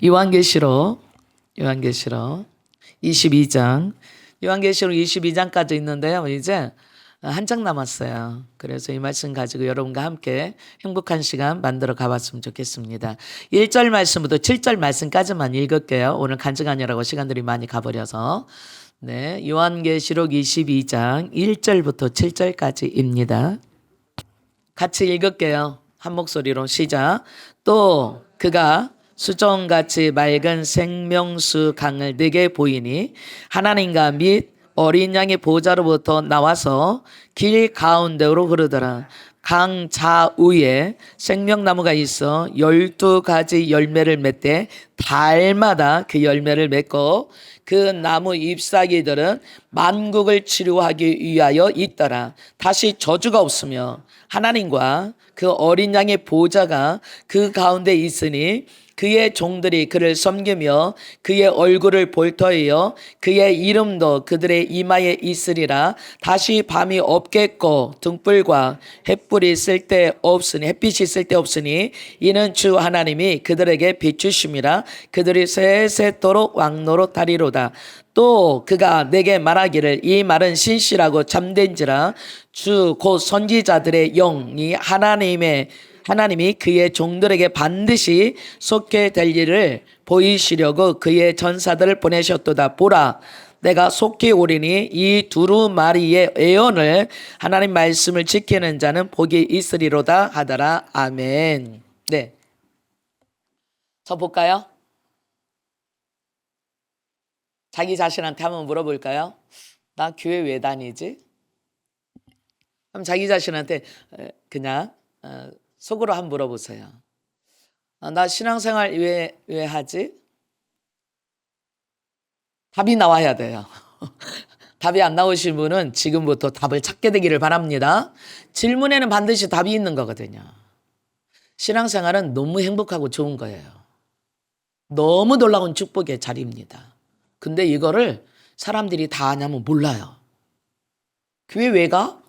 요한계시록 22장. 요한계시록 22장까지 있는데요. 이제 한 장 남았어요. 그래서 이 말씀 가지고 여러분과 함께 행복한 시간 만들어 가봤으면 좋겠습니다. 1절 말씀부터 7절 말씀까지만 읽을게요. 오늘 간증하느라고 시간들이 많이 가버려서. 네, 요한계시록 22장 1절부터 7절까지입니다. 같이 읽을게요. 한 목소리로 시작. 또 그가 수정같이 맑은 생명수 강을 내게 보이니 하나님과 및 어린 양의 보좌로부터 나와서 길 가운데로 흐르더라. 강 좌우에 생명나무가 있어 12가지 열매를 맺되 달마다 그 열매를 맺고 그 나무 잎사귀들은 만국을 치료하기 위하여 있더라. 다시 저주가 없으며 하나님과 그 어린 양의 보좌가 그 가운데 있으니 그의 종들이 그를 섬기며 그의 얼굴을 볼 터이요 그의 이름도 그들의 이마에 있으리라. 다시 밤이 없겠고 등불과 햇빛이 쓸데없으니 이는 주 하나님이 그들에게 비추심이라. 그들이 세세토록 왕노릇하리로다. 또 그가 내게 말하기를 이 말은 신실하고 참된지라. 주 곧 선지자들의 영이 하나님이 그의 종들에게 반드시 속게 될 일을 보이시려고 그의 전사들을 보내셨도다. 보라, 내가 속히 오리니 이 두루마리의 예언을 하나님 말씀을 지키는 자는 복이 있으리로다 하더라. 아멘. 네, 저 볼까요? 자기 자신한테 한번 물어볼까요? 나 교회 왜 다니지? 그럼 자기 자신한테 그냥 속으로 한번 물어보세요. 나 신앙생활 왜 하지? 답이 나와야 돼요. 답이 안 나오신 분은 지금부터 답을 찾게 되기를 바랍니다. 질문에는 반드시 답이 있는 거거든요. 신앙생활은 너무 행복하고 좋은 거예요. 너무 놀라운 축복의 자리입니다. 근데 이거를 사람들이 다 아냐면 몰라요. 교회 왜 가?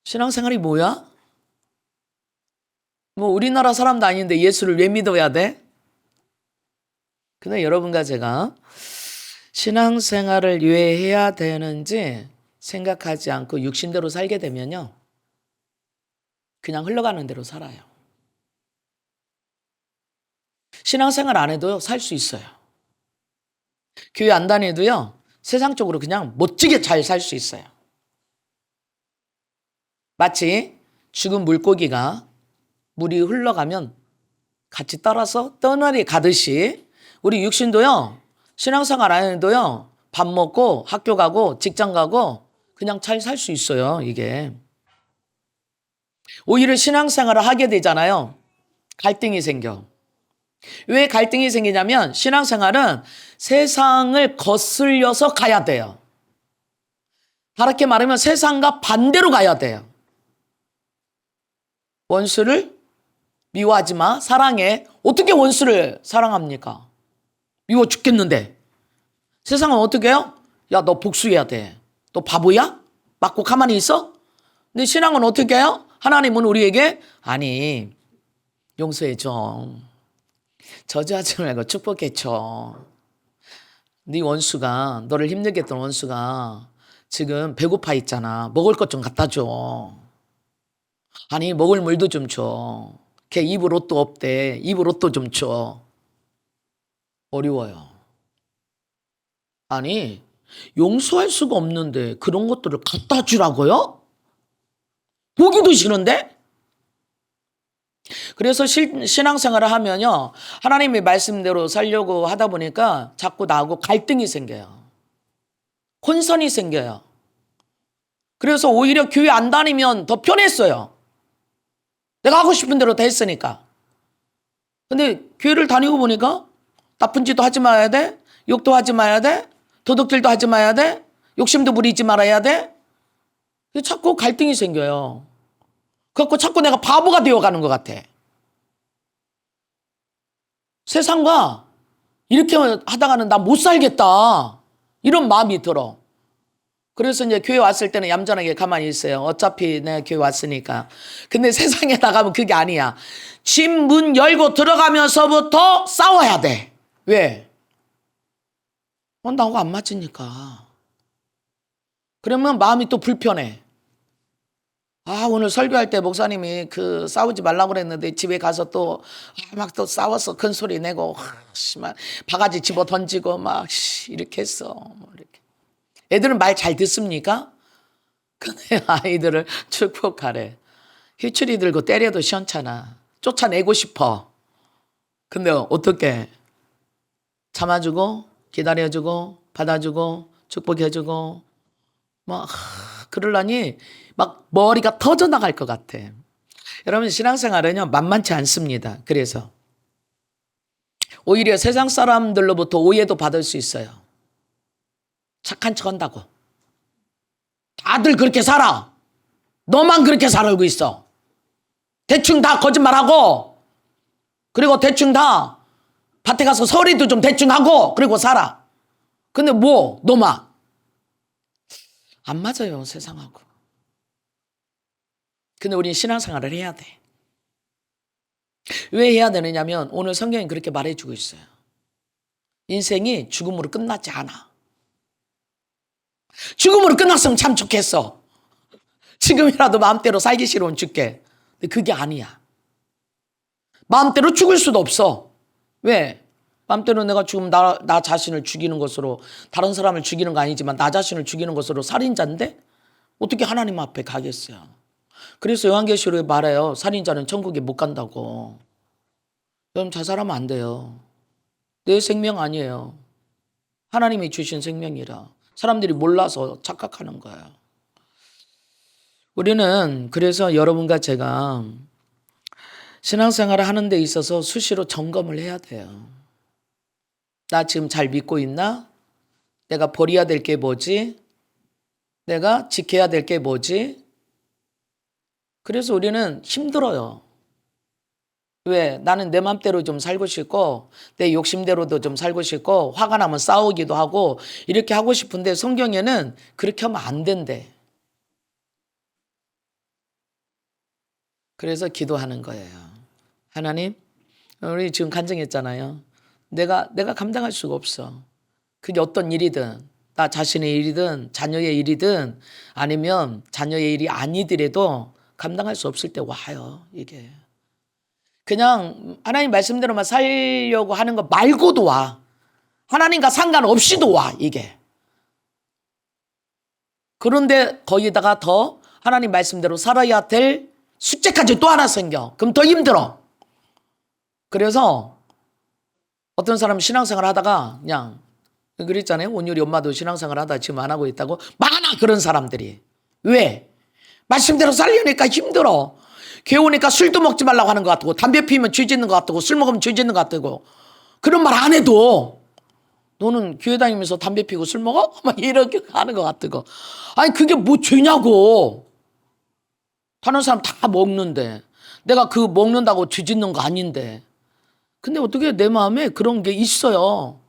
신앙생활이 뭐야? 뭐 우리나라 사람도 아닌데 예수를 왜 믿어야 돼? 근데 여러분과 제가 신앙생활을 왜 해야 되는지 생각하지 않고 육신대로 살게 되면요, 그냥 흘러가는 대로 살아요. 신앙생활 안 해도 살 수 있어요. 교회 안 다녀도요, 세상적으로 그냥 멋지게 잘 살 수 있어요. 마치 죽은 물고기가 물이 흘러가면 같이 따라서 떠나리 가듯이 우리 육신도요, 신앙생활 안 해도요, 밥 먹고 학교 가고 직장 가고 그냥 잘 살 수 있어요. 이게 오히려 신앙생활을 하게 되잖아요, 갈등이 생겨. 왜 갈등이 생기냐면 신앙생활은 세상을 거슬려서 가야 돼요. 다르게 말하면 세상과 반대로 가야 돼요. 원수를 미워하지 마, 사랑해. 어떻게 원수를 사랑합니까? 미워 죽겠는데. 세상은 어떻게 해요? 야, 너 복수해야 돼. 너 바보야? 맞고 가만히 있어? 근데 신앙은 어떻게 해요? 하나님은 우리에게 아니, 용서해줘. 저주하지 말고 축복해줘. 네 원수가, 너를 힘들게 했던 원수가 지금 배고파 있잖아. 먹을 것 좀 갖다 줘. 아니, 먹을 물도 좀 줘. 걔 입을 옷도 없대. 입을 옷도 좀 줘. 어려워요. 아니, 용서할 수가 없는데 그런 것들을 갖다 주라고요? 보기도 싫은데? 그래서 신앙생활을 하면요, 하나님의 말씀대로 살려고 하다 보니까 자꾸 나하고 갈등이 생겨요. 혼선이 생겨요. 그래서 오히려 교회 안 다니면 더 편했어요. 내가 하고 싶은 대로 다 했으니까. 근데 교회를 다니고 보니까 나쁜 짓도 하지 말아야 돼. 욕도 하지 말아야 돼. 도둑질도 하지 말아야 돼. 욕심도 부리지 말아야 돼. 자꾸 갈등이 생겨요. 그래서 자꾸 내가 바보가 되어가는 것 같아. 세상과 이렇게 하다가는 나 못 살겠다, 이런 마음이 들어. 그래서 이제 교회 왔을 때는 얌전하게 가만히 있어요. 어차피 내가 교회 왔으니까. 근데 세상에 나가면 그게 아니야. 집 문 열고 들어가면서부터 싸워야 돼. 왜? 나하고 안 맞으니까. 그러면 마음이 또 불편해. 오늘 설교할 때 목사님이 싸우지 말라고 그랬는데 집에 가서 또 막 또 싸웠어. 큰 소리 내고 막 바가지 집어 던지고 막 이렇게 했어. 이렇게. 애들은 말 잘 듣습니까? 근데 아이들을 축복하래. 휘추리 들고 때려도 시원찮아. 쫓아내고 싶어. 근데 어떻게? 참아주고 기다려주고 받아주고 축복해주고 막 그러려니 막 머리가 터져나갈 것 같아. 여러분 신앙생활은요 만만치 않습니다. 그래서 오히려 세상 사람들로부터 오해도 받을 수 있어요. 착한 척 한다고. 다들 그렇게 살아. 너만 그렇게 살고 있어. 대충 다 거짓말하고 그리고 대충 다 밭에 가서 서리도 좀 대충 하고 그리고 살아. 근데 너만. 안 맞아요 세상하고. 근데 우리는 신앙생활을 해야 돼. 왜 해야 되느냐면 오늘 성경이 그렇게 말해주고 있어요. 인생이 죽음으로 끝나지 않아. 죽음으로 끝났으면 참 좋겠어. 지금이라도 마음대로 살기 싫으면 죽게. 근데 그게 아니야. 마음대로 죽을 수도 없어. 왜? 마음대로 내가 죽으면 나 자신을 죽이는 것으로, 다른 사람을 죽이는 거 아니지만 나 자신을 죽이는 것으로 살인자인데 어떻게 하나님 앞에 가겠어요. 그래서 요한계시록에 말해요. 살인자는 천국에 못 간다고. 여러분 자살하면 안 돼요. 내 생명 아니에요. 하나님이 주신 생명이라. 사람들이 몰라서 착각하는 거예요. 우리는 그래서 여러분과 제가 신앙생활을 하는 데 있어서 수시로 점검을 해야 돼요. 나 지금 잘 믿고 있나? 내가 버려야 될 게 뭐지? 내가 지켜야 될 게 뭐지? 그래서 우리는 힘들어요. 왜? 나는 내 맘대로 좀 살고 싶고 내 욕심대로도 좀 살고 싶고 화가 나면 싸우기도 하고 이렇게 하고 싶은데 성경에는 그렇게 하면 안 된대. 그래서 기도하는 거예요. 하나님, 우리 지금 간증했잖아요. 내가 감당할 수가 없어. 그게 어떤 일이든 나 자신의 일이든 자녀의 일이든 아니면 자녀의 일이 아니더라도 감당할 수 없을 때 와요. 이게. 그냥 하나님 말씀대로만 살려고 하는 거 말고도 와. 하나님과 상관없이도 와. 이게. 그런데 거기다가 더 하나님 말씀대로 살아야 될 숙제까지 또 하나 생겨. 그럼 더 힘들어. 그래서 어떤 사람은 신앙생활 하다가 그냥 그랬잖아요. 온유리 엄마도 신앙생활 하다 지금 안 하고 있다고. 많아 그런 사람들이. 왜? 말씀대로 살려니까 힘들어. 교회 오니까 술도 먹지 말라고 하는 것 같고 담배 피우면 죄 짓는 것 같고 술 먹으면 죄 짓는 것 같고 그런 말 안 해도 너는 교회 다니면서 담배 피우고 술 먹어? 막 이렇게 하는 것 같고. 아니 그게 뭐 죄냐고. 다른 사람 다 먹는데 내가 그 먹는다고 죄 짓는 거 아닌데. 근데 어떻게 내 마음에 그런 게 있어요.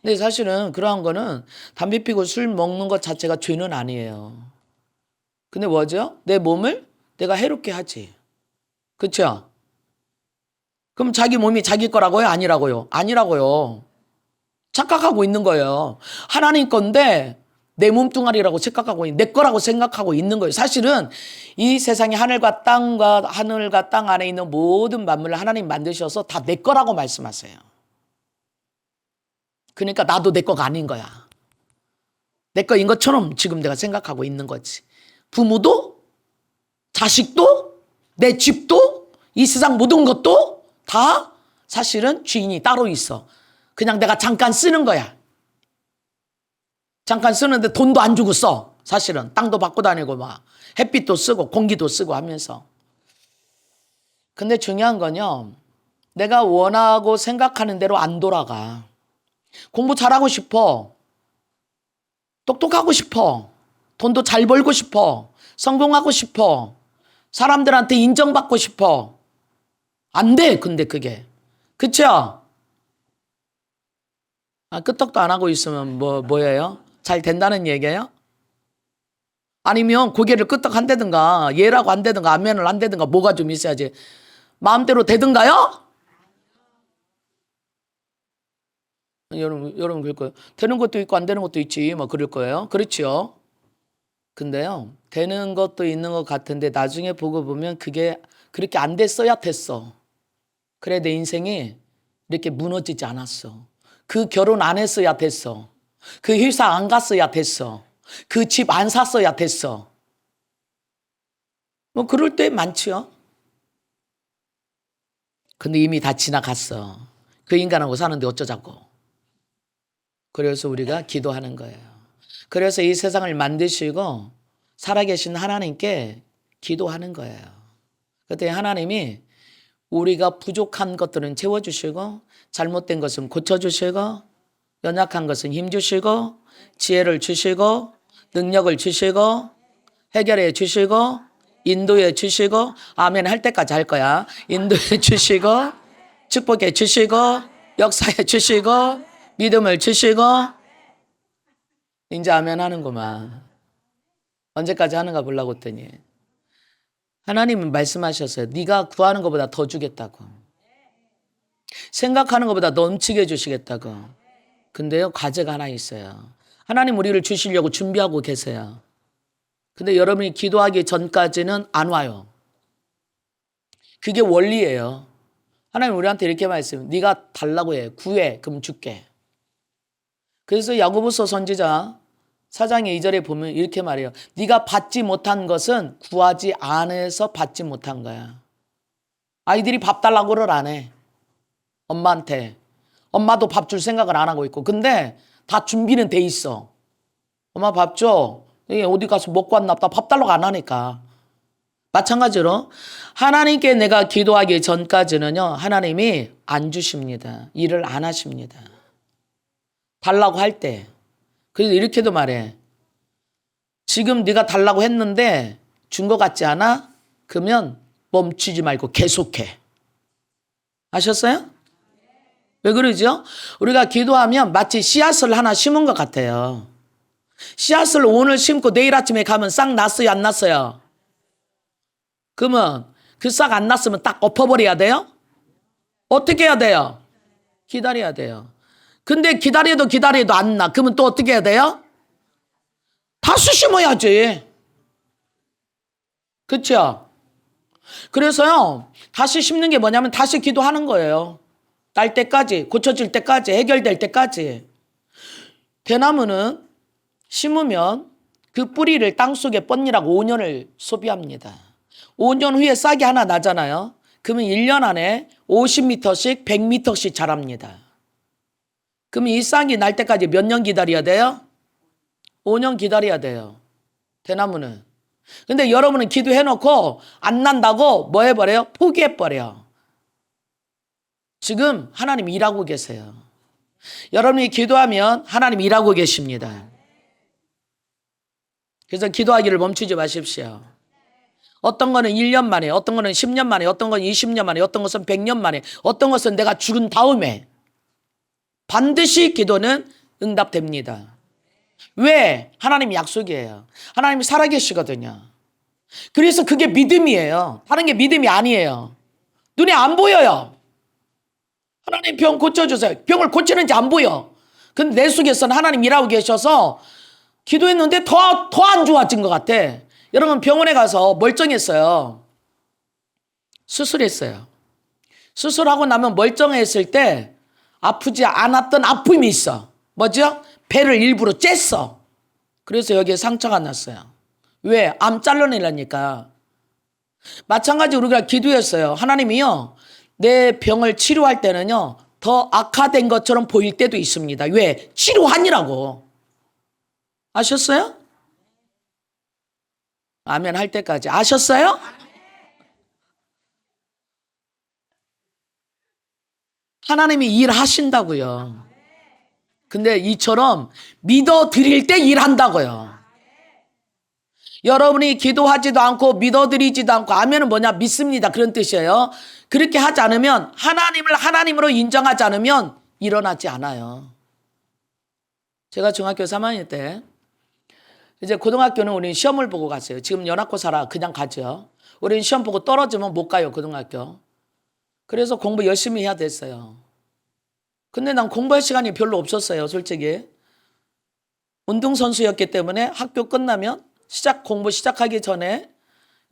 근데 사실은 그러한 거는 담배 피고 술 먹는 것 자체가 죄는 아니에요. 근데 뭐죠? 내 몸을 내가 해롭게 하지. 그렇죠? 그럼 자기 몸이 자기 거라고요? 아니라고요? 아니라고요. 착각하고 있는 거예요. 하나님 건데 내 몸뚱아리라고 착각하고 내 거라고 생각하고 있는 거예요. 사실은 이 세상에 하늘과 땅 안에 있는 모든 만물을 하나님 만드셔서 다 내 거라고 말씀하세요. 그러니까 나도 내 거가 아닌 거야. 내 거인 것처럼 지금 내가 생각하고 있는 거지. 부모도 자식도 내 집도 이 세상 모든 것도 다 사실은 주인이 따로 있어. 그냥 내가 잠깐 쓰는 거야. 잠깐 쓰는데 돈도 안 주고 써. 사실은 땅도 받고 다니고 막 햇빛도 쓰고 공기도 쓰고 하면서. 근데 중요한 건요. 내가 원하고 생각하는 대로 안 돌아가. 공부 잘하고 싶어. 똑똑하고 싶어. 돈도 잘 벌고 싶어. 성공하고 싶어. 사람들한테 인정받고 싶어. 안 돼. 근데 그게. 그쵸? 끄떡도 안 하고 있으면 뭐예요? 잘 된다는 얘기예요? 아니면 고개를 끄덕 한다든가 예라고 한다든가 아멘을 한다든가 뭐가 좀 있어야지. 마음대로 되든가요? 여러분 그럴 거예요. 되는 것도 있고 안 되는 것도 있지. 뭐 그럴 거예요. 그렇죠. 근데요, 되는 것도 있는 것 같은데 나중에 보고 보면 그게 그렇게 안 됐어야 됐어. 그래 내 인생이 이렇게 무너지지 않았어. 그 결혼 안 했어야 됐어. 그 회사 안 갔어야 됐어. 그 집 안 샀어야 됐어. 뭐 그럴 때 많지요. 근데 이미 다 지나갔어. 그 인간하고 사는데 어쩌자고. 그래서 우리가 기도하는 거예요. 그래서 이 세상을 만드시고 살아계신 하나님께 기도하는 거예요. 그때 하나님이 우리가 부족한 것들은 채워주시고 잘못된 것은 고쳐주시고 연약한 것은 힘주시고 지혜를 주시고 능력을 주시고 해결해 주시고 인도해 주시고 아멘 할 때까지 할 거야. 인도해 주시고 축복해 주시고 역사해 주시고 믿음을 주시고 이제 아멘 하는구만. 언제까지 하는가 보려고 했더니 하나님은 말씀하셨어요. 네가 구하는 것보다 더 주겠다고. 생각하는 것보다 넘치게 주시겠다고. 근데요, 과제가 하나 있어요. 하나님 우리를 주시려고 준비하고 계세요. 근데 여러분이 기도하기 전까지는 안 와요. 그게 원리예요. 하나님 우리한테 이렇게 말씀해요. 네가 달라고 해. 구해. 그럼 줄게. 그래서 야고보서 선지자 4장의 2절에 보면 이렇게 말해요. 네가 받지 못한 것은 구하지 않아서 받지 못한 거야. 아이들이 밥 달라고를 안 해. 엄마한테. 엄마도 밥 줄 생각을 안 하고 있고. 근데 다 준비는 돼 있어. 엄마 밥 줘. 어디 가서 먹고 왔나 보다. 밥 달라고 안 하니까. 마찬가지로 하나님께 내가 기도하기 전까지는요. 하나님이 안 주십니다. 일을 안 하십니다. 달라고 할 때. 그래서 이렇게도 말해. 지금 네가 달라고 했는데 준 것 같지 않아? 그러면 멈추지 말고 계속해. 아셨어요? 왜 그러죠? 우리가 기도하면 마치 씨앗을 하나 심은 것 같아요. 씨앗을 오늘 심고 내일 아침에 가면 싹 났어요? 안 났어요? 그러면 그 싹 안 났으면 딱 엎어버려야 돼요? 어떻게 해야 돼요? 기다려야 돼요. 근데 기다려도 안 나. 그러면 또 어떻게 해야 돼요? 다시 심어야지. 그렇죠? 그래서요. 다시 심는 게 뭐냐면 다시 기도하는 거예요. 딸 때까지, 고쳐질 때까지, 해결될 때까지. 대나무는 심으면 그 뿌리를 땅속에 뻗니라고 5년을 소비합니다. 5년 후에 싹이 하나 나잖아요. 그러면 1년 안에 50m씩 100m씩 자랍니다. 그럼 이 싹이 날 때까지 몇 년 기다려야 돼요? 5년 기다려야 돼요. 대나무는. 근데 여러분은 기도해놓고 안 난다고 뭐 해버려요? 포기해버려. 지금 하나님 일하고 계세요. 여러분이 기도하면 하나님 일하고 계십니다. 그래서 기도하기를 멈추지 마십시오. 어떤 거는 1년 만에, 어떤 거는 10년 만에, 어떤 건 20년 만에, 어떤 것은 100년 만에, 어떤 것은 내가 죽은 다음에 반드시 기도는 응답됩니다. 왜? 하나님 약속이에요. 하나님이 살아계시거든요. 그래서 그게 믿음이에요. 다른 게 믿음이 아니에요. 눈에 안 보여요. 하나님 병 고쳐주세요. 병을 고치는지 안 보여. 근데 내 속에서는 하나님 일하고 계셔서 기도했는데 더 안 좋아진 것 같아. 여러분 병원에 가서 멀쩡했어요. 수술했어요. 수술하고 나면 멀쩡했을 때 아프지 않았던 아픔이 있어. 뭐죠? 배를 일부러 쬐어. 그래서 여기에 상처가 났어요. 왜? 암 잘라내려니까. 마찬가지로 우리가 기도했어요. 하나님이요. 내 병을 치료할 때는요. 더 악화된 것처럼 보일 때도 있습니다. 왜? 치료하니라고. 아셨어요? 아멘 할 때까지. 아셨어요? 하나님이 일하신다고요. 근데 이처럼 믿어드릴 때 일한다고요. 여러분이 기도하지도 않고 믿어드리지도 않고 아멘은 뭐냐? 믿습니다. 그런 뜻이에요. 그렇게 하지 않으면 하나님을 하나님으로 인정하지 않으면 일어나지 않아요. 제가 중학교 3학년 때 이제 고등학교는 우리는 시험을 보고 갔어요. 지금 연합고사라 그냥 가죠. 우리는 시험 보고 떨어지면 못 가요, 고등학교. 그래서 공부 열심히 해야 됐어요. 근데 난 공부할 시간이 별로 없었어요, 솔직히. 운동선수였기 때문에 학교 끝나면 공부 시작하기 전에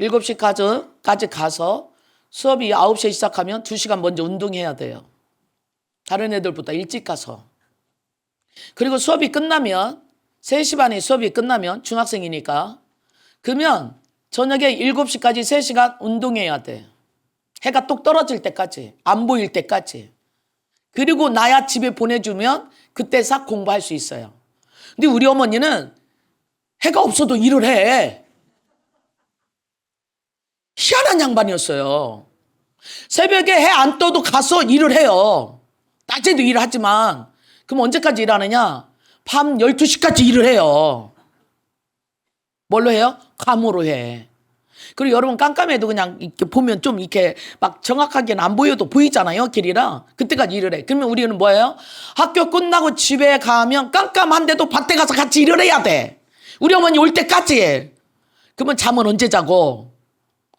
7시까지 가서 수업이 9시에 시작하면 2시간 먼저 운동해야 돼요. 다른 애들보다 일찍 가서. 그리고 수업이 끝나면 3시 반에 수업이 끝나면 중학생이니까 그러면 저녁에 7시까지 3시간 운동해야 돼. 해가 똑 떨어질 때까지, 안 보일 때까지. 그리고 나야 집에 보내주면 그때 싹 공부할 수 있어요. 근데 우리 어머니는 해가 없어도 일을 해. 희한한 양반이었어요. 새벽에 해 안 떠도 가서 일을 해요. 낮에도 일을 하지만 그럼 언제까지 일하느냐? 밤 12시까지 일을 해요. 뭘로 해요? 감으로 해. 그리고 여러분 깜깜해도 그냥 이렇게 보면 좀 이렇게 막 정확하게는 안 보여도 보이잖아요, 길이랑. 그때까지 일을 해. 그러면 우리는 뭐예요? 학교 끝나고 집에 가면 깜깜한데도 밭에 가서 같이 일을 해야 돼. 우리 어머니 올 때까지. 그러면 잠은 언제 자고?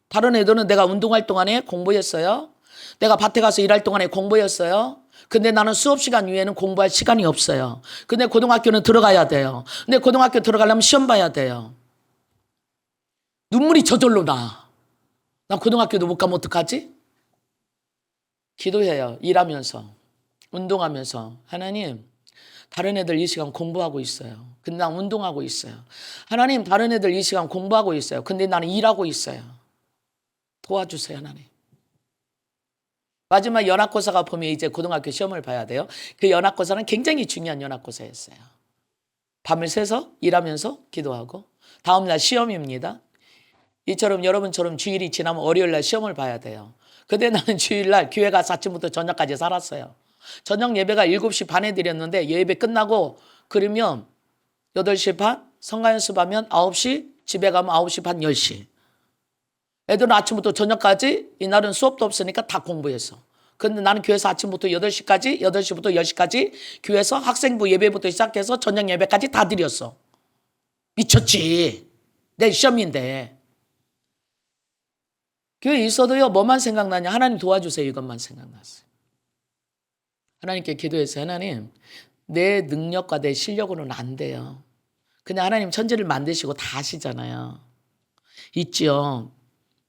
다른 애들은 내가 운동할 동안에 공부했어요. 내가 밭에 가서 일할 동안에 공부했어요. 근데 나는 수업 시간 이외에는 공부할 시간이 없어요. 근데 고등학교는 들어가야 돼요. 근데 고등학교 들어가려면 시험 봐야 돼요. 눈물이 저절로 나. 난 고등학교도 못 가면 어떡하지? 기도해요. 일하면서, 운동하면서. 하나님, 다른 애들 이 시간 공부하고 있어요. 근데 난 운동하고 있어요. 하나님, 다른 애들 이 시간 공부하고 있어요. 근데 나는 일하고 있어요. 도와주세요, 하나님. 마지막 연합고사가 보면 이제 고등학교 시험을 봐야 돼요. 그 연합고사는 굉장히 중요한 연합고사였어요. 밤을 새서 일하면서 기도하고 다음날 시험입니다. 이처럼 여러분처럼 주일이 지나면 월요일날 시험을 봐야 돼요. 근데 나는 주일날 교회 가서 아침부터 저녁까지 살았어요. 저녁 예배가 7시 반에 드렸는데 예배 끝나고 그러면 8시 반, 성가 연습하면 9시, 집에 가면 9시 반, 10시. 애들은 아침부터 저녁까지 이날은 수업도 없으니까 다 공부했어. 근데 나는 교회에서 아침부터 8시까지, 8시부터 10시까지 교회에서 학생부 예배부터 시작해서 저녁 예배까지 다 드렸어. 미쳤지. 내 시험인데. 교회에 있어도요, 뭐만 생각나냐? 하나님 도와주세요. 이것만 생각났어요. 하나님께 기도해서 하나님, 내 능력과 내 실력으로는 안 돼요. 근데 하나님 천지를 만드시고 다 아시잖아요. 있지요.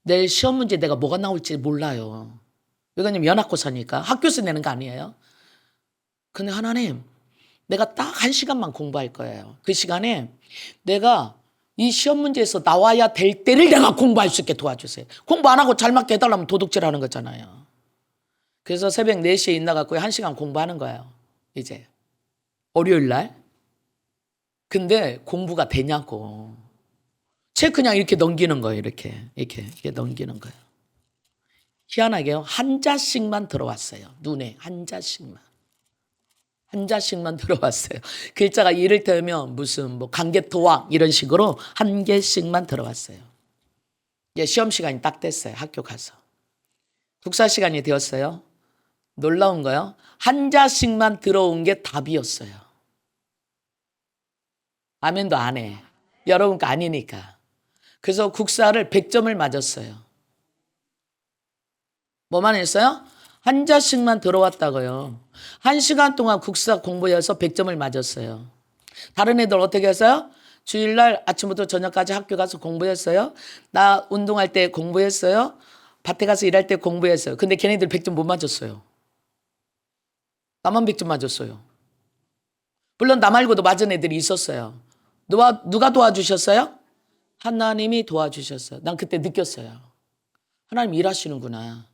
내일 시험 문제 내가 뭐가 나올지 몰라요. 왜냐면 연합고사니까 학교에서 내는 거 아니에요. 근데 하나님, 내가 딱 1시간만 공부할 거예요. 그 시간에 내가 이 시험 문제에서 나와야 될 때를 내가 공부할 수 있게 도와주세요. 공부 안 하고 잘 맞게 해달라면 도둑질하는 거잖아요. 그래서 새벽 4시에 일어나갖고 1시간 공부하는 거예요. 이제 월요일 날. 근데 공부가 되냐고. 책 그냥 이렇게 넘기는 거예요. 이렇게 넘기는 거예요. 희한하게요. 한 자씩만 들어왔어요. 눈에 한 자씩만. 한 자씩만 들어왔어요. 글자가 이를테면 무슨 뭐 강개토왕 이런 식으로 한 개씩만 들어왔어요. 이제 시험 시간이 딱 됐어요. 학교 가서. 국사 시간이 되었어요. 놀라운 거요. 한 자씩만 들어온 게 답이었어요. 아멘도 안 해. 여러분 거 아니니까. 그래서 국사를 100점을 맞았어요. 뭐만 했어요? 한 자씩만 들어왔다고요. 1시간 동안 국사 공부해서 100점을 맞았어요. 다른 애들 어떻게 했어요? 주일날 아침부터 저녁까지 학교 가서 공부했어요. 나 운동할 때 공부했어요. 밭에 가서 일할 때 공부했어요. 근데 걔네들 100점 못 맞았어요. 나만 100점 맞았어요. 물론 나 말고도 맞은 애들이 있었어요. 누가 도와주셨어요? 하나님이 도와주셨어요. 난 그때 느꼈어요. 하나님 일하시는구나.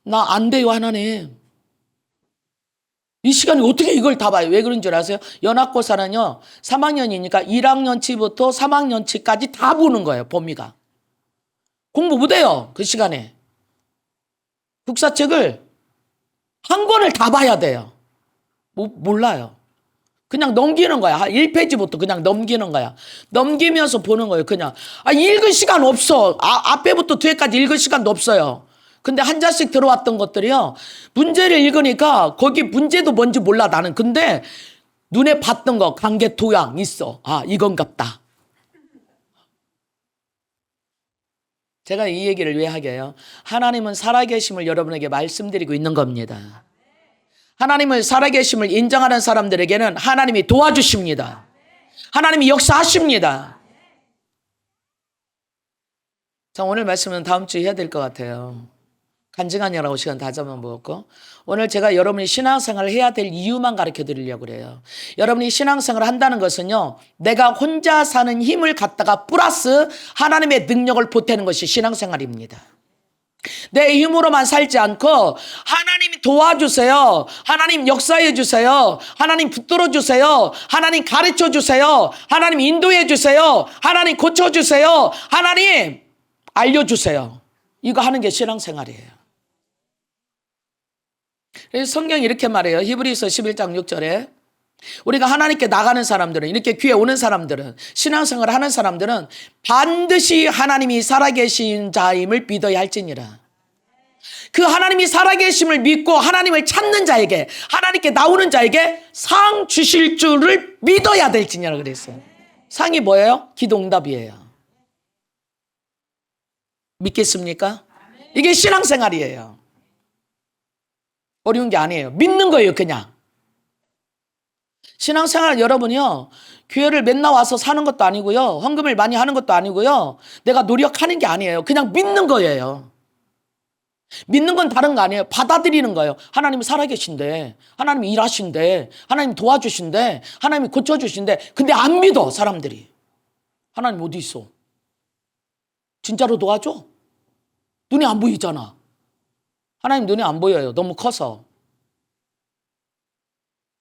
나 안 돼요, 하나님. 이 시간에 어떻게 이걸 다 봐요? 왜 그런 줄 아세요? 연합고사는요, 3학년이니까 1학년치부터 3학년치까지 다 보는 거예요, 범위가. 공부 못해요, 그 시간에. 국사책을 한 권을 다 봐야 돼요. 몰라요. 그냥 넘기는 거야. 1페이지부터 그냥 넘기는 거야. 넘기면서 보는 거예요. 그냥. 읽을 시간 없어. 앞에부터 뒤에까지 읽을 시간도 없어요. 근데 한 자씩 들어왔던 것들이요. 문제를 읽으니까 거기 문제도 뭔지 몰라 나는. 근데 눈에 봤던 거 관계 도양 있어. 아, 이건갑다. 제가 이 얘기를 왜 하게요? 하나님은 살아계심을 여러분에게 말씀드리고 있는 겁니다. 하나님을 살아계심을 인정하는 사람들에게는 하나님이 도와주십니다. 하나님이 역사하십니다. 자, 오늘 말씀은 다음 주에 해야 될 것 같아요. 간증하느라고 시간 다 잡아먹었고, 오늘 제가 여러분이 신앙생활을 해야 될 이유만 가르쳐 드리려고 그래요. 여러분이 신앙생활을 한다는 것은요, 내가 혼자 사는 힘을 갖다가 플러스 하나님의 능력을 보태는 것이 신앙생활입니다. 내 힘으로만 살지 않고 하나님이 도와주세요. 하나님 역사해 주세요. 하나님 붙들어 주세요. 하나님 가르쳐 주세요. 하나님 인도해 주세요. 하나님 고쳐 주세요. 하나님 알려주세요. 이거 하는 게 신앙생활이에요. 성경이 이렇게 말해요. 히브리서 11장 6절에 우리가 하나님께 나가는 사람들은, 이렇게 교회 오는 사람들은, 신앙생활을 하는 사람들은 반드시 하나님이 살아계신 자임을 믿어야 할지니라. 그 하나님이 살아계심을 믿고 하나님을 찾는 자에게, 하나님께 나오는 자에게 상 주실 줄을 믿어야 될지니라 그랬어요. 상이 뭐예요? 기도 응답이에요. 믿겠습니까? 이게 신앙생활이에요. 어려운 게 아니에요. 믿는 거예요, 그냥. 신앙생활 여러분이요, 교회를 맨날 와서 사는 것도 아니고요, 헌금을 많이 하는 것도 아니고요, 내가 노력하는 게 아니에요. 그냥 믿는 거예요. 믿는 건 다른 거 아니에요. 받아들이는 거예요. 하나님이 살아계신데, 하나님이 일하신데, 하나님이 도와주신데, 하나님이 고쳐주신데, 근데 안 믿어, 사람들이. 하나님 어디 있어? 진짜로 도와줘? 눈이 안 보이잖아. 하나님 눈이 안 보여요. 너무 커서.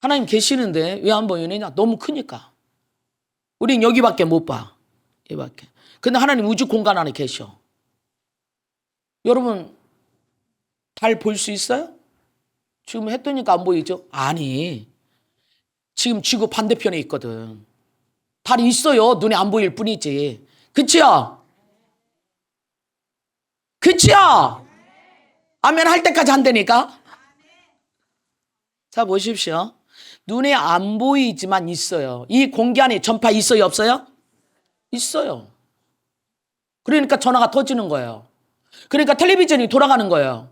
하나님 계시는데 왜 안 보이느냐? 너무 크니까. 우린 여기밖에 못 봐. 여기밖에. 근데 하나님 우주 공간 안에 계셔. 여러분 달 볼 수 있어요? 지금 해 뜨니까 안 보이죠? 아니. 지금 지구 반대편에 있거든. 달이 있어요. 눈에 안 보일 뿐이지. 그치요? 그치요? 아멘 할 때까지 한다니까. 자, 보십시오. 눈에 안 보이지만 있어요. 이 공기 안에 전파 있어요, 없어요? 있어요. 그러니까 전화가 터지는 거예요. 그러니까 텔레비전이 돌아가는 거예요.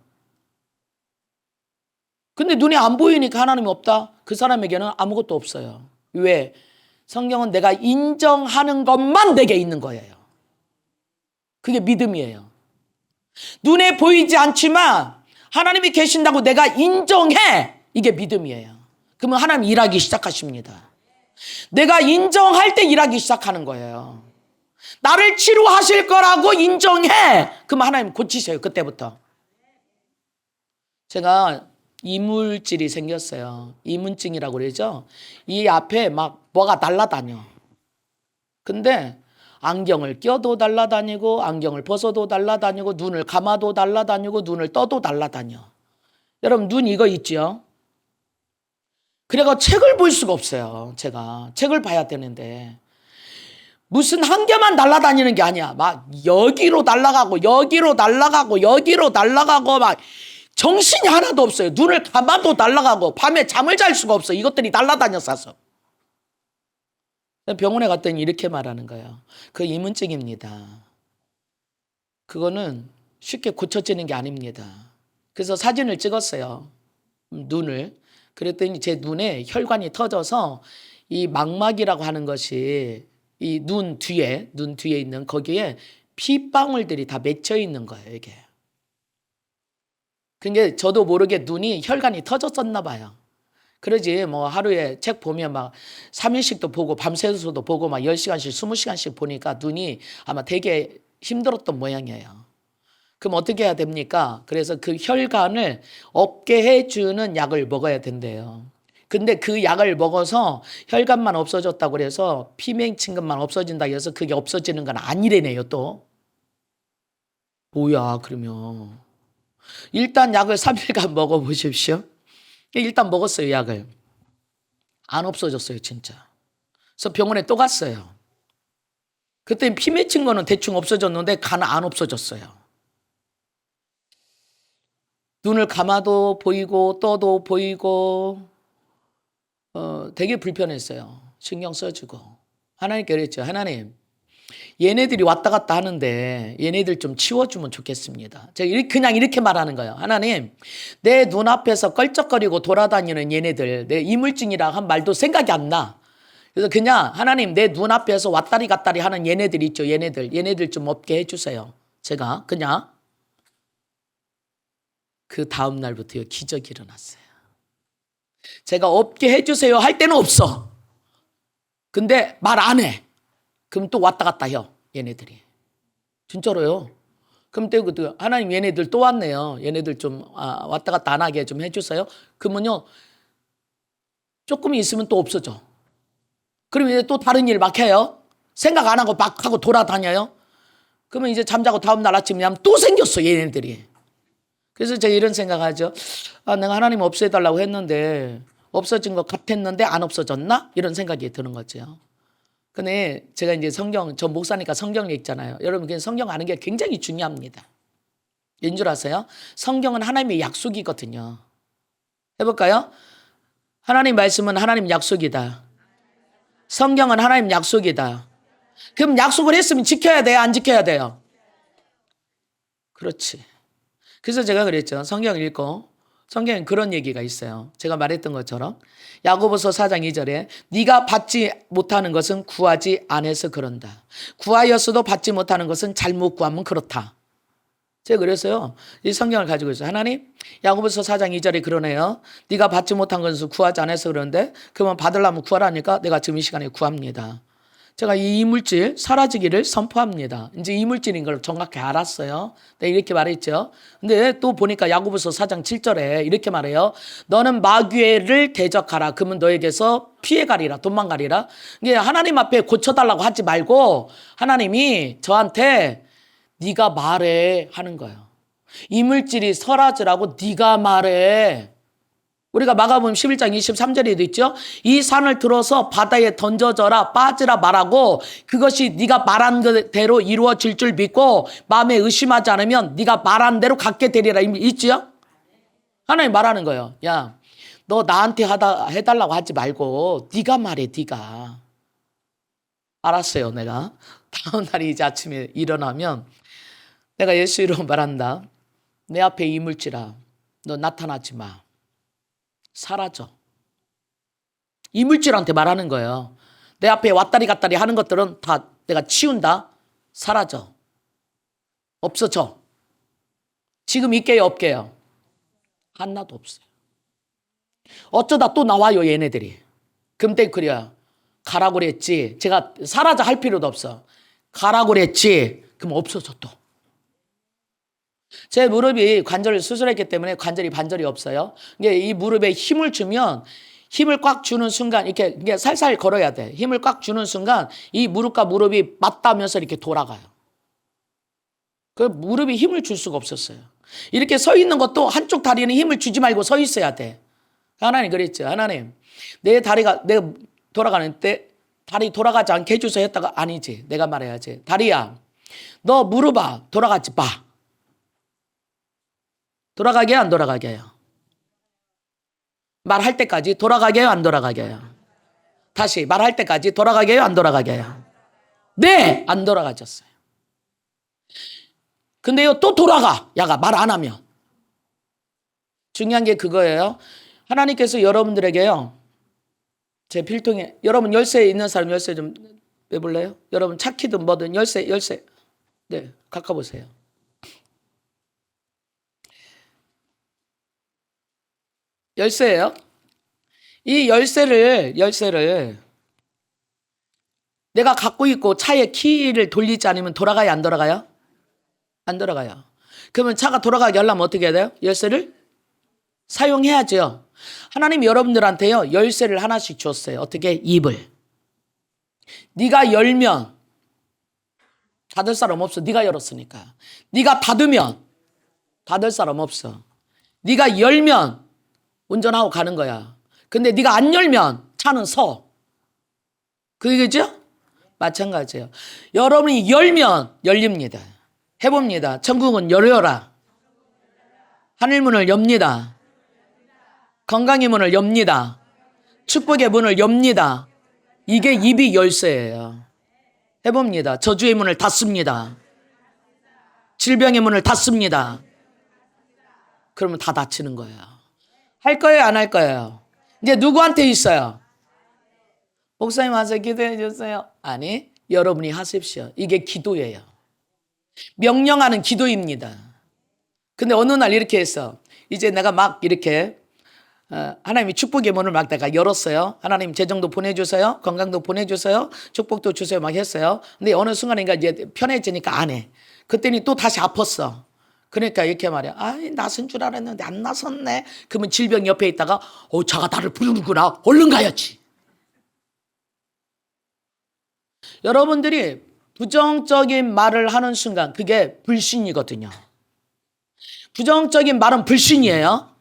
근데 눈에 안 보이니까 하나님이 없다? 그 사람에게는 아무것도 없어요. 왜? 성경은 내가 인정하는 것만 내게 있는 거예요. 그게 믿음이에요. 눈에 보이지 않지만 하나님이 계신다고 내가 인정해. 이게 믿음이에요. 그러면 하나님 일하기 시작하십니다. 내가 인정할 때 일하기 시작하는 거예요. 나를 치료하실 거라고 인정해. 그러면 하나님 고치세요. 그때부터. 제가 이물질이 생겼어요. 이문증이라고 그러죠. 이 앞에 막 뭐가 날아다녀. 근데 안경을 껴도 날아다니고, 안경을 벗어도 날아다니고, 눈을 감아도 날아다니고, 눈을 떠도 날아다녀. 여러분 눈 이거 있죠? 그래가 책을 볼 수가 없어요. 제가 책을 봐야 되는데 무슨 한 개만 날아다니는 게 아니야. 막 여기로 날아가고 여기로 날아가고 여기로 날아가고 막 정신이 하나도 없어요. 눈을 감아도 날아가고 밤에 잠을 잘 수가 없어. 이것들이 날아다녀서. 병원에 갔더니 이렇게 말하는 거예요. 그 이문증입니다. 그거는 쉽게 고쳐지는 게 아닙니다. 그래서 사진을 찍었어요. 눈을. 그랬더니 제 눈에 혈관이 터져서 이 망막이라고 하는 것이 이 눈 뒤에 있는 거기에 피방울들이 다 맺혀 있는 거예요, 이게. 그게 저도 모르게 눈이 혈관이 터졌었나 봐요. 그러지 뭐 하루에 책 보면 막 3일씩도 보고 밤새서도 보고 막 10시간씩 20시간씩 보니까 눈이 아마 되게 힘들었던 모양이에요. 그럼 어떻게 해야 됩니까? 그래서 그 혈관을 없게 해주는 약을 먹어야 된대요. 근데 그 약을 먹어서 혈관만 없어졌다고 그래서 피맹친근만 없어진다 해서 그게 없어지는 건 아니래네요 또. 뭐야 그러면. 일단 약을 3일간 먹어보십시오. 일단 먹었어요 약을. 안 없어졌어요 진짜. 그래서 병원에 또 갔어요. 그때 피 맺힌 거는 대충 없어졌는데 간은 안 없어졌어요. 눈을 감아도 보이고 떠도 보이고 되게 불편했어요. 신경 써주고. 하나님께 그랬죠. 하나님, 얘네들이 왔다 갔다 하는데 얘네들 좀 치워주면 좋겠습니다. 제가 그냥 이렇게 말하는 거예요. 하나님, 내 눈앞에서 껄쩍거리고 돌아다니는 얘네들, 내 이물질이라 한 말도 생각이 안 나. 그래서 그냥 하나님, 내 눈앞에서 왔다리 갔다리 하는 얘네들 있죠. 얘네들 좀 없게 해주세요. 제가 그냥 그 다음 날부터 기적이 일어났어요. 제가 없게 해주세요 할 때는 없어. 근데 말 안 해. 그럼 또 왔다 갔다 해요. 얘네들이. 진짜로요. 그럼 또 하나님, 얘네들 또 왔네요. 얘네들 좀 왔다 갔다 안 하게 좀 해주세요. 그러면요, 조금 있으면 또 없어져. 그러면 이제 또 다른 일 막 해요. 생각 안 하고 막 하고 돌아다녀요. 그러면 이제 잠자고 다음 날 아침에 하면 또 생겼어, 얘네들이. 그래서 제가 이런 생각하죠. 내가 하나님 없애달라고 했는데 없어진 것 같았는데 안 없어졌나? 이런 생각이 드는 거죠. 근데 제가 이제 저 목사니까 성경 읽잖아요. 여러분, 성경 아는 게 굉장히 중요합니다. 왠 줄 아세요? 성경은 하나님의 약속이거든요. 해볼까요? 하나님 말씀은 하나님 약속이다. 성경은 하나님 약속이다. 그럼 약속을 했으면 지켜야 돼요? 안 지켜야 돼요? 그렇지. 그래서 제가 그랬죠. 성경 읽고 성경엔 그런 얘기가 있어요. 제가 말했던 것처럼 야고보서 4장 2절에 네가 받지 못하는 것은 구하지 않아서 그런다. 구하였어도 받지 못하는 것은 잘못 구하면 그렇다. 제가 그랬어요. 이 성경을 가지고 있어요. 하나님, 야고보서 4장 2절에 그러네요. 네가 받지 못한 것은 구하지 않아서 그런데 그러면 받으려면 구하라니까 내가 지금 이 시간에 구합니다. 제가 이 이물질 사라지기를 선포합니다. 이제 이물질인 걸 정확히 알았어요. 네, 이렇게 말했죠. 근데 또 보니까 야고보서 4장 7절에 이렇게 말해요. 너는 마귀를 대적하라. 그러면 너에게서 피해가리라. 도망가리라. 이게 하나님 앞에 고쳐달라고 하지 말고 하나님이 저한테 네가 말해 하는 거예요. 이물질이 사라지라고 네가 말해. 우리가 마가복음 11장 23절에도 있죠. 이 산을 들어서 바다에 던져져라 빠지라 말하고 그것이 네가 말한 대로 이루어질 줄 믿고 마음에 의심하지 않으면 네가 말한 대로 갖게 되리라 있죠. 하나님 말하는 거예요. 야, 너 나한테 해달라고 하지 말고 네가 말해. 네가. 알았어요. 내가 다음 날이 이제 아침에 일어나면 내가 예수 이름으로 말한다. 내 앞에 이물질아, 너 나타나지 마. 사라져. 이물질한테 말하는 거예요. 내 앞에 왔다리 갔다리 하는 것들은 다 내가 치운다. 사라져. 없어져. 지금 있게요, 없게요? 하나도 없어요. 어쩌다 또 나와요, 얘네들이. 금땡 그래요. 가라고 그랬지. 제가 사라져 할 필요도 없어. 가라고 그랬지. 그럼 없어져 또. 제 무릎이 관절을 수술했기 때문에 관절이 반절이 없어요. 이게 이 무릎에 힘을 주면 힘을 꽉 주는 순간 이게 살살 걸어야 돼. 힘을 꽉 주는 순간 이 무릎과 무릎이 맞닿으면서 이렇게 돌아가요. 그 무릎이 힘을 줄 수가 없었어요. 이렇게 서 있는 것도 한쪽 다리는 힘을 주지 말고 서 있어야 돼. 하나님 그랬죠. 하나님, 내 다리가 내가 돌아가는 때 다리 돌아가지 않게 해주세요 했다가 아니지. 내가 말해야지. 다리야, 너 무릎아 돌아가지 마. 돌아가게 해요, 안 돌아가게 해요? 말할 때까지 돌아가게 해요, 안 돌아가게 해요? 다시 말할 때까지 돌아가게 해요, 안 돌아가게 해요? 네, 안 돌아가졌어요. 근데요, 또 돌아가. 야가 말 안 하면. 중요한 게 그거예요. 하나님께서 여러분들에게요, 제 필통에, 여러분 열쇠 있는 사람 열쇠 좀 빼볼래요? 여러분 차키든 뭐든 열쇠. 네, 가까보세요. 열쇠예요. 이 열쇠를 내가 갖고 있고 차에 키를 돌리지 않으면 돌아가요, 안 돌아가요? 안 돌아가요. 그러면 차가 돌아가게 하려면 어떻게 해야 돼요? 열쇠를 사용해야죠. 하나님 여러분들한테요, 열쇠를 하나씩 줬어요. 어떻게? 입을. 네가 열면 닫을 사람 없어. 네가 열었으니까. 네가 닫으면 닫을 사람 없어. 네가 열면 운전하고 가는 거야. 근데 네가 안 열면 차는 서. 그게죠? 마찬가지예요. 여러분이 열면 열립니다. 해봅니다. 천국은 열려라. 하늘문을 엽니다. 건강의 문을 엽니다. 축복의 문을 엽니다. 이게 입이 열쇠예요. 해봅니다. 저주의 문을 닫습니다. 질병의 문을 닫습니다. 그러면 다 닫히는 거예요. 할 거예요, 안 할 거예요? 이제 누구한테 있어요? 목사님 와서 기도해 주세요. 아니, 여러분이 하십시오. 이게 기도예요. 명령하는 기도입니다. 근데 어느 날 이렇게 했어. 이제 내가 막 이렇게 하나님이 축복의 문을 막 내가 열었어요. 하나님 재정도 보내주세요. 건강도 보내주세요. 축복도 주세요. 막 했어요. 근데 어느 순간인가 이제 편해지니까 안 해. 그때는 또 다시 아팠어. 그러니까 이렇게 말이야. 아이, 나선 줄 알았는데 안 나섰네. 그러면 질병 옆에 있다가 자가 나를 부르는구나. 얼른 가야지. 여러분들이 부정적인 말을 하는 순간 그게 불신이거든요. 부정적인 말은 불신이에요.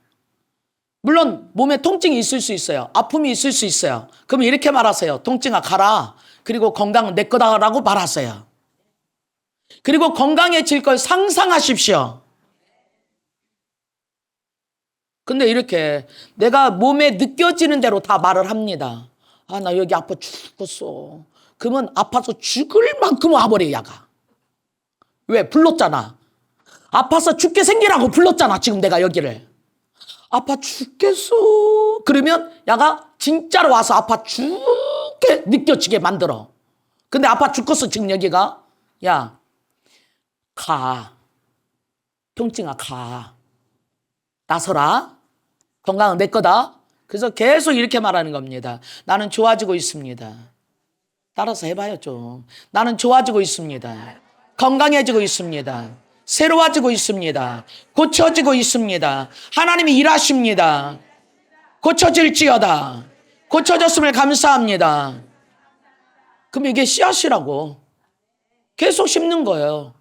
물론 몸에 통증이 있을 수 있어요. 아픔이 있을 수 있어요. 그럼 이렇게 말하세요. 통증아 가라. 그리고 건강은 내 거다라고 말하세요. 그리고 건강해질 걸 상상하십시오. 근데 이렇게 내가 몸에 느껴지는 대로 다 말을 합니다. 아, 나 여기 아파 죽겠어. 그러면 아파서 죽을 만큼 와버려, 야가. 왜? 불렀잖아. 아파서 죽게 생기라고 불렀잖아, 지금 내가 여기를. 아파 죽겠어. 그러면 야가 진짜로 와서 아파 죽게 느껴지게 만들어. 근데 아파 죽겠어, 지금 여기가. 야, 가. 통증아, 가. 나서라. 건강은 내 거다. 그래서 계속 이렇게 말하는 겁니다. 나는 좋아지고 있습니다. 따라서 해봐요, 좀. 나는 좋아지고 있습니다. 건강해지고 있습니다. 새로워지고 있습니다. 고쳐지고 있습니다. 하나님이 일하십니다. 고쳐질지어다. 고쳐졌음을 감사합니다. 그럼 이게 씨앗이라고. 계속 심는 거예요.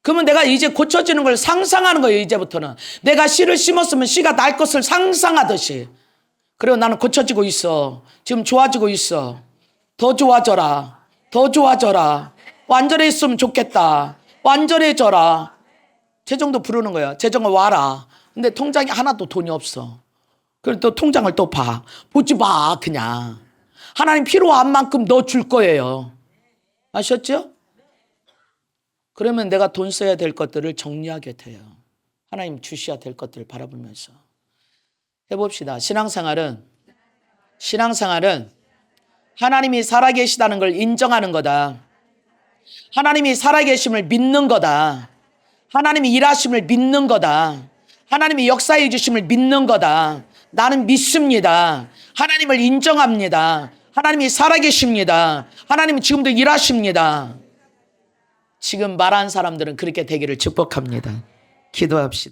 그러면 내가 이제 고쳐지는 걸 상상하는 거예요, 이제부터는. 내가 씨를 심었으면 씨가 날 것을 상상하듯이. 그리고 나는 고쳐지고 있어. 지금 좋아지고 있어. 더 좋아져라. 더 좋아져라. 완전했으면 좋겠다. 완전해져라. 재정도 부르는 거야. 재정을 와라. 근데 통장에 하나도 돈이 없어. 그래서 또 통장을 또 봐. 보지 마, 그냥. 하나님 필요한 만큼 너 줄 거예요. 아셨죠? 그러면 내가 돈 써야 될 것들을 정리하게 돼요. 하나님 주셔야 될 것들을 바라보면서. 해봅시다. 신앙생활은 하나님이 살아계시다는 걸 인정하는 거다. 하나님이 살아계심을 믿는 거다. 하나님이 일하심을 믿는 거다. 하나님이 역사해 주심을 믿는 거다. 나는 믿습니다. 하나님을 인정합니다. 하나님이 살아계십니다. 하나님은 지금도 일하십니다. 지금 말한 사람들은 그렇게 되기를 축복합니다. 기도합시다.